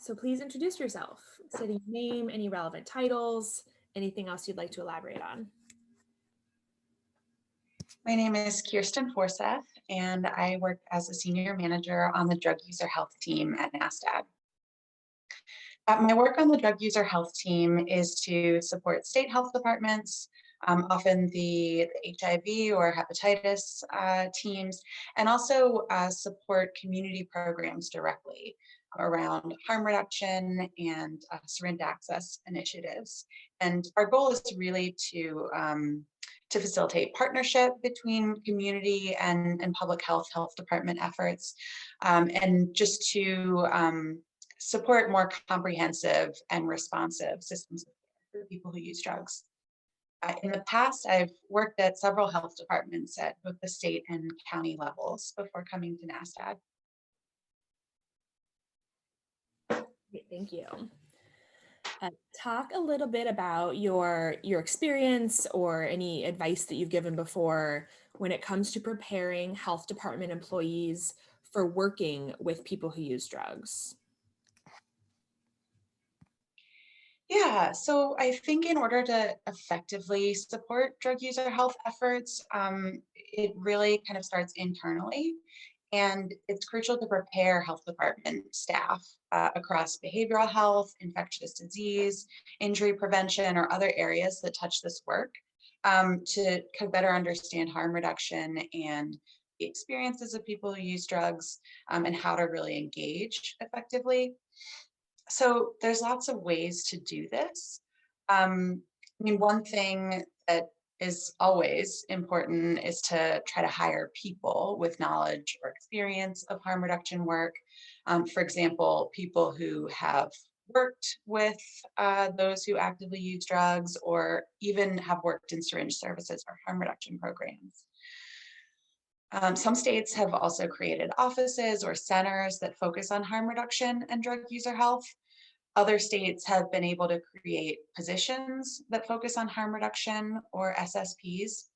So please introduce yourself, city name, any relevant titles, anything else you'd like to elaborate on. My name is Kirsten Forseth, and I work as a senior manager on the drug user health team at NASDAQ. My work on the drug user health team is to support state health departments, often the HIV or hepatitis teams, and also support community programs directly around harm reduction and syringe access initiatives. And our goal is really to facilitate partnership between community and public health department efforts, and just to support more comprehensive and responsive systems for people who use drugs. In the past, I've worked at several health departments at both the state and county levels before coming to NASDAQ. Great, thank you. Talk a little bit about your experience or any advice that you've given before when it comes to preparing health department employees for working with people who use drugs. Yeah, so I think in order to effectively support drug user health efforts, it really kind of starts internally. And it's crucial to prepare health department staff across behavioral health, infectious disease, injury prevention, or other areas that touch this work, to better understand harm reduction and the experiences of people who use drugs, and how to really engage effectively. So there's lots of ways to do this. I mean, one thing that is always important is to try to hire people with knowledge or experience of harm reduction work. For example, people who have worked with those who actively use drugs, or even have worked in syringe services or harm reduction programs. Some states have also created offices or centers that focus on harm reduction and drug user health. Other states have been able to create positions that focus on harm reduction, or SSPs.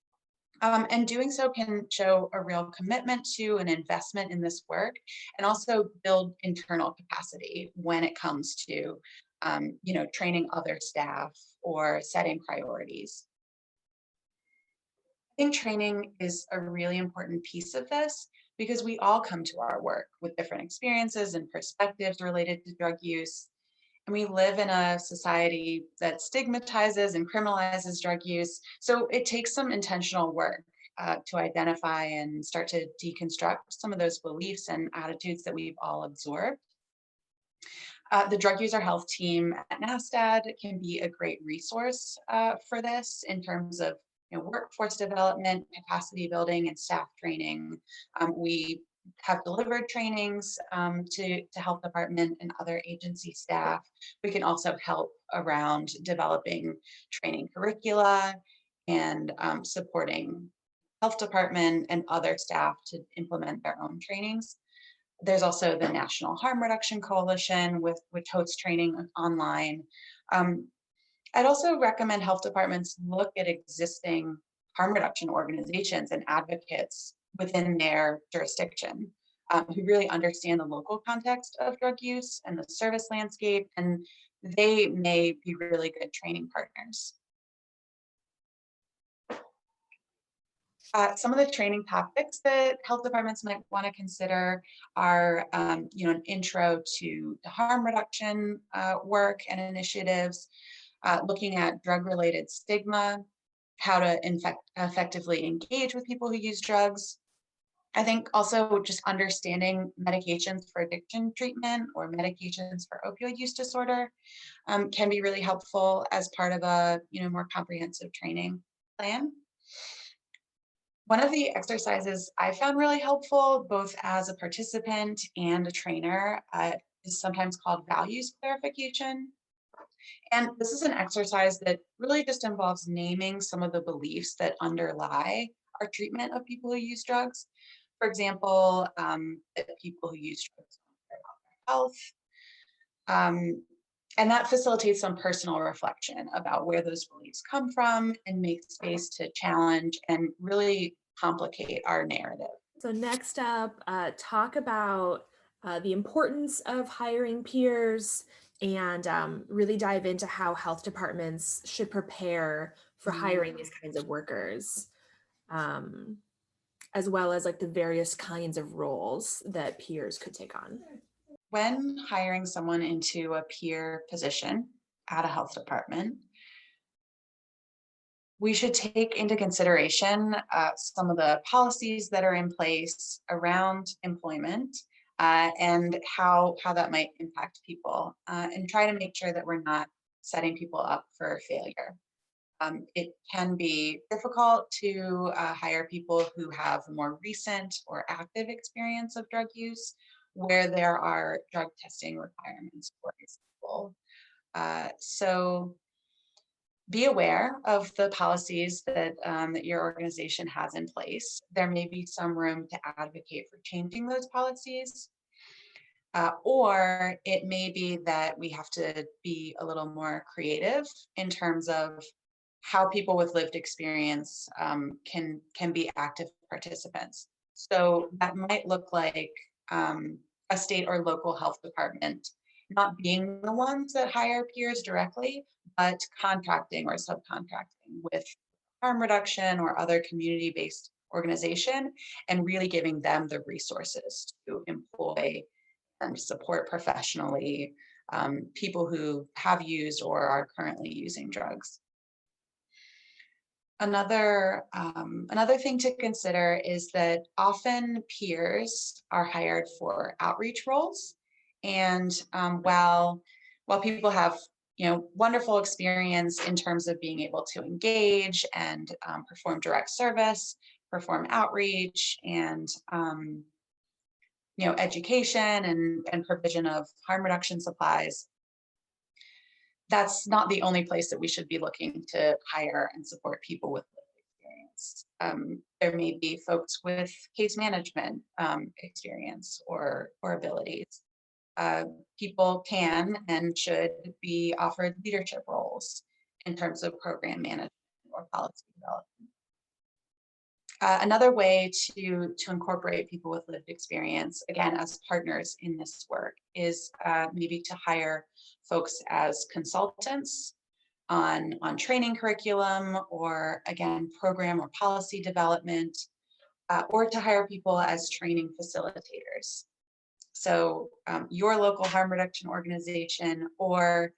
And doing so can show a real commitment to an investment in this work, and also build internal capacity when it comes to training other staff or setting priorities. I think training is a really important piece of this, because we all come to our work with different experiences and perspectives related to drug use. And we live in a society that stigmatizes and criminalizes drug use. So it takes some intentional work to identify and start to deconstruct some of those beliefs and attitudes that we've all absorbed. The drug user health team at NASDAQ can be a great resource for this in terms of workforce development, capacity building, and staff training. We have delivered trainings to health department and other agency staff. We can also help around developing training curricula and supporting health department and other staff to implement their own trainings. There's also the National Harm Reduction Coalition, which hosts training online. I'd also recommend health departments look at existing harm reduction organizations and advocates within their jurisdiction, who really understand the local context of drug use and the service landscape, and they may be really good training partners. Some of the training topics that health departments might want to consider are, an intro to the harm reduction work and initiatives, looking at drug-related stigma, how to effectively engage with people who use drugs. I think also just understanding medications for addiction treatment or medications for opioid use disorder can be really helpful as part of a more comprehensive training plan. One of the exercises I found really helpful, both as a participant and a trainer, is sometimes called values clarification. And this is an exercise that really just involves naming some of the beliefs that underlie our treatment of people who use drugs. For example, that people who use drugs don't care about their health. And that facilitates some personal reflection about where those beliefs come from, and makes space to challenge and really complicate our narrative. So next up, talk about the importance of hiring peers, and really dive into how health departments should prepare for Mm. hiring these kinds of workers, um, as well as like the various kinds of roles that peers could take on. When hiring someone into a peer position at a health department, we should take into consideration some of the policies that are in place around employment and how that might impact people, and try to make sure that we're not setting people up for failure. It can be difficult to hire people who have more recent or active experience of drug use, where there are drug testing requirements, for example. So be aware of the policies that your organization has in place. There may be some room to advocate for changing those policies, or it may be that we have to be a little more creative in terms of how people with lived experience can be active participants. So that might look like a state or local health department not being the ones that hire peers directly, but contracting or subcontracting with harm reduction or other community-based organization, and really giving them the resources to employ and support professionally people who have used or are currently using drugs. Another thing to consider is that often peers are hired for outreach roles, and while people have wonderful experience in terms of being able to engage and perform direct service, perform outreach, and education and provision of harm reduction supplies, that's not the only place that we should be looking to hire and support people with lived experience. There may be folks with case management experience or abilities. Uh, People can and should be offered leadership roles in terms of program management or policy development. Another way to incorporate people with lived experience, again, as partners in this work, is maybe to hire folks as consultants on training curriculum or, again, program or policy development, or to hire people as training facilitators. So your local harm reduction organization or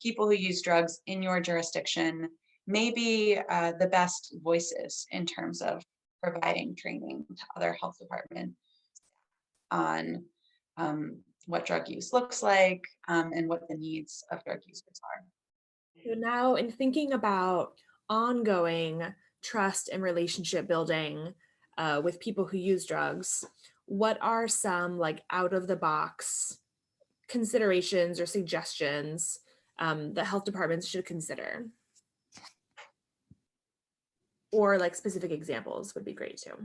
people who use drugs in your jurisdiction may be the best voices in terms of providing training to other health departments on what drug use looks like, and what the needs of drug users are. So now, in thinking about ongoing trust and relationship building with people who use drugs, what are some like out of the box considerations or suggestions that health departments should consider? Or like specific examples would be great too.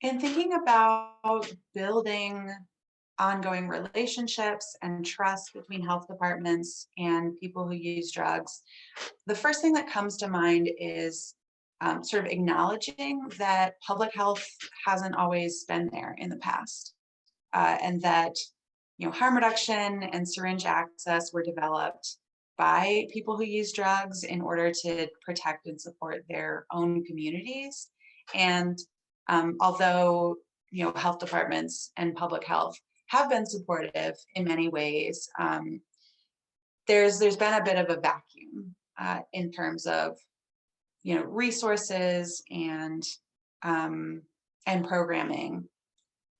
In thinking about building ongoing relationships and trust between health departments and people who use drugs, the first thing that comes to mind is sort of acknowledging that public health hasn't always been there in the past, and that harm reduction and syringe access were developed by people who use drugs in order to protect and support their own communities. And although health departments and public health have been supportive in many ways, there's been a bit of a vacuum in terms of resources and programming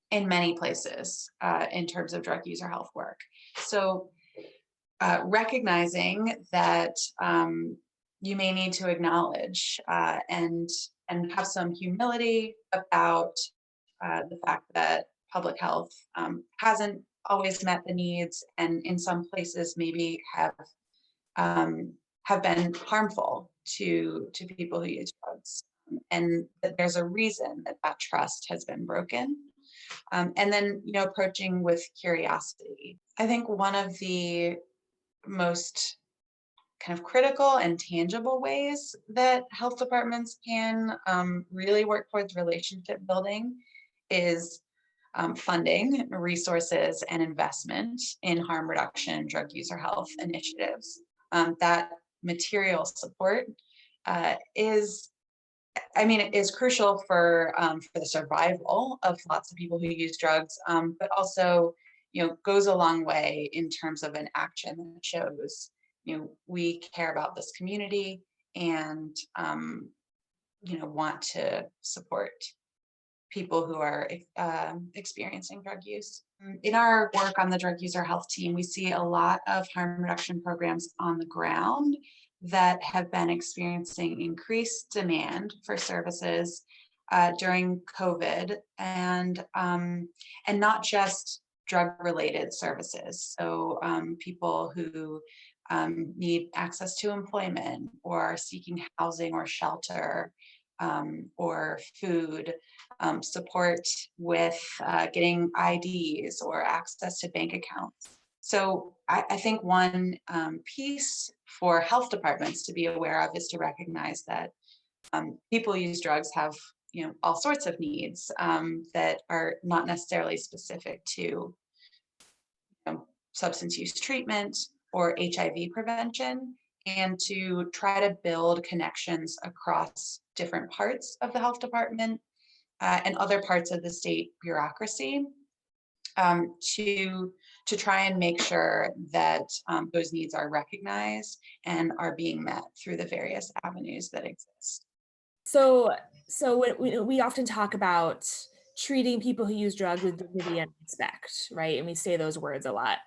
in many places in terms of drug user health work. So recognizing that you may need to acknowledge and have some humility about the fact that public health hasn't always met the needs, and in some places maybe have been harmful to people who use drugs, and that there's a reason that that trust has been broken. And then approaching with curiosity. I think one of the most kind of critical and tangible ways that health departments can really work towards relationship building is funding, resources, and investment in harm reduction, drug user health initiatives. That material support is, I mean, it is crucial for the survival of lots of people who use drugs, but also, goes a long way in terms of an action that shows, we care about this community and, want to support people who are experiencing drug use. In our work on the drug user health team, we see a lot of harm reduction programs on the ground that have been experiencing increased demand for services during COVID, and not just drug-related services. So people who need access to employment or are seeking housing or shelter, or food, support with getting IDs or access to bank accounts. So I think one piece for health departments to be aware of is to recognize that people who use drugs have all sorts of needs that are not necessarily specific to substance use treatment or HIV prevention, and to try to build connections across different parts of the health department and other parts of the state bureaucracy, to try and make sure that those needs are recognized and are being met through the various avenues that exist. So, so we often talk about treating people who use drugs with dignity and respect, right? And we say those words a lot.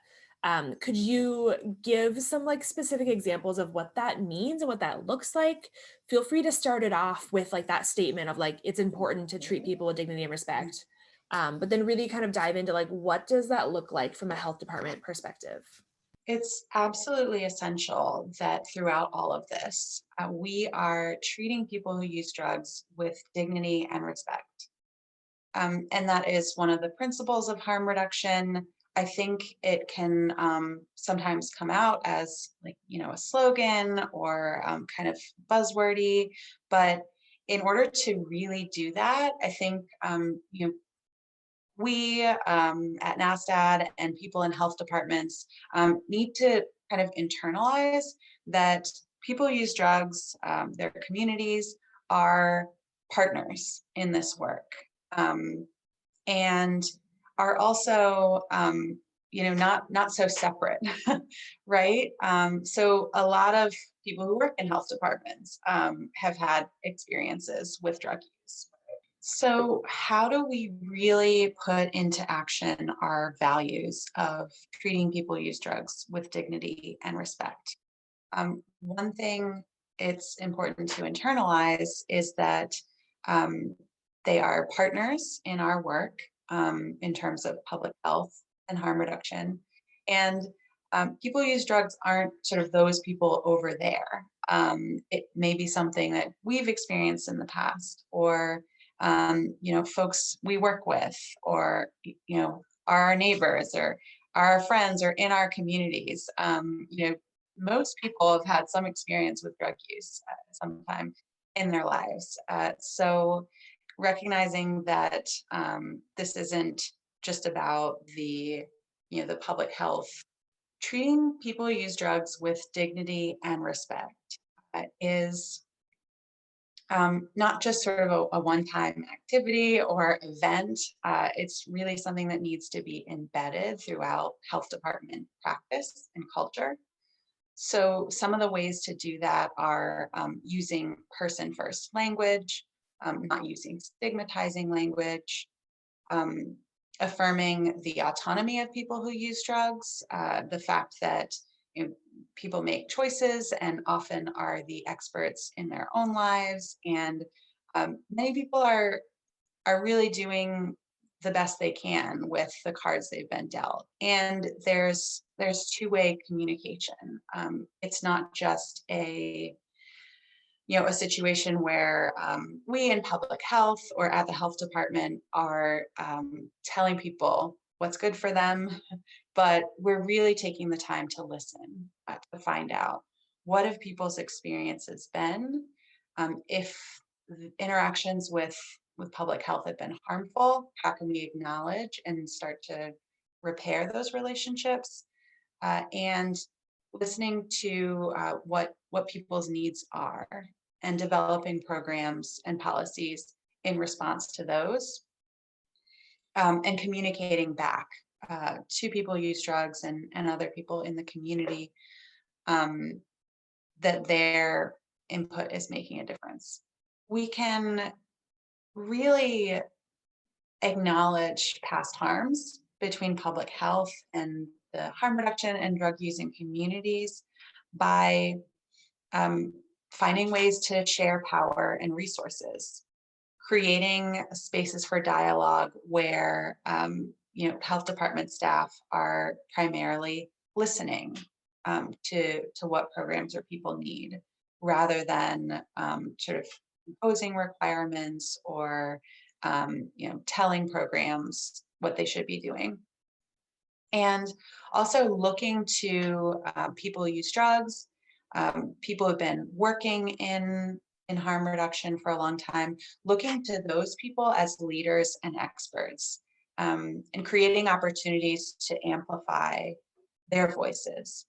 Could you give some like specific examples of what that means and what that looks like? Feel free to start it off with like that statement of like it's important to treat people with dignity and respect, but then really kind of dive into like what does that look like from a health department perspective? It's absolutely essential that throughout all of this, we are treating people who use drugs with dignity and respect. And that is one of the principles of harm reduction. I think it can sometimes come out as like, a slogan or kind of buzzwordy, but in order to really do that, I think, we at NASDAD and people in health departments need to kind of internalize that people who use drugs, their communities are partners in this work, and are also not so separate, right? So a lot of people who work in health departments have had experiences with drug use. So, how do we really put into action our values of treating people who use drugs with dignity and respect? One thing it's important to internalize is that um, they are partners in our work in terms of public health and harm reduction. And people who use drugs aren't sort of those people over there. It may be something that we've experienced in the past, or folks we work with, or are our neighbors, or our friends, or in our communities. Most people have had some experience with drug use at some time in their lives. So recognizing that this isn't just about the public health, treating people who use drugs with dignity and respect is not just sort of a one-time activity or event. It's really something that needs to be embedded throughout health department practice and culture. So some of the ways to do that are using person-first language, not using stigmatizing language, um, affirming the autonomy of people who use drugs, the fact that people make choices and often are the experts in their own lives, and many people are really doing the best they can with the cards they've been dealt. And there's two-way communication. It's not just a situation where we in public health or at the health department are telling people what's good for them, but we're really taking the time to listen, to find out what have people's experiences been, if interactions with with public health have been harmful? How can we acknowledge and start to repair those relationships? And listening to what people's needs are and developing programs and policies in response to those, and communicating back to people who use drugs and other people in the community, um, that their input is making a difference. We can really acknowledge past harms between public health and the harm reduction and drug using communities by um, finding ways to share power and resources, creating spaces for dialogue where health department staff are primarily listening to what programs or people need, rather than sort of imposing requirements or telling programs what they should be doing. And also looking to people who use drugs, people who've been working in harm reduction for a long time, looking to those people as leaders and experts, and creating opportunities to amplify their voices.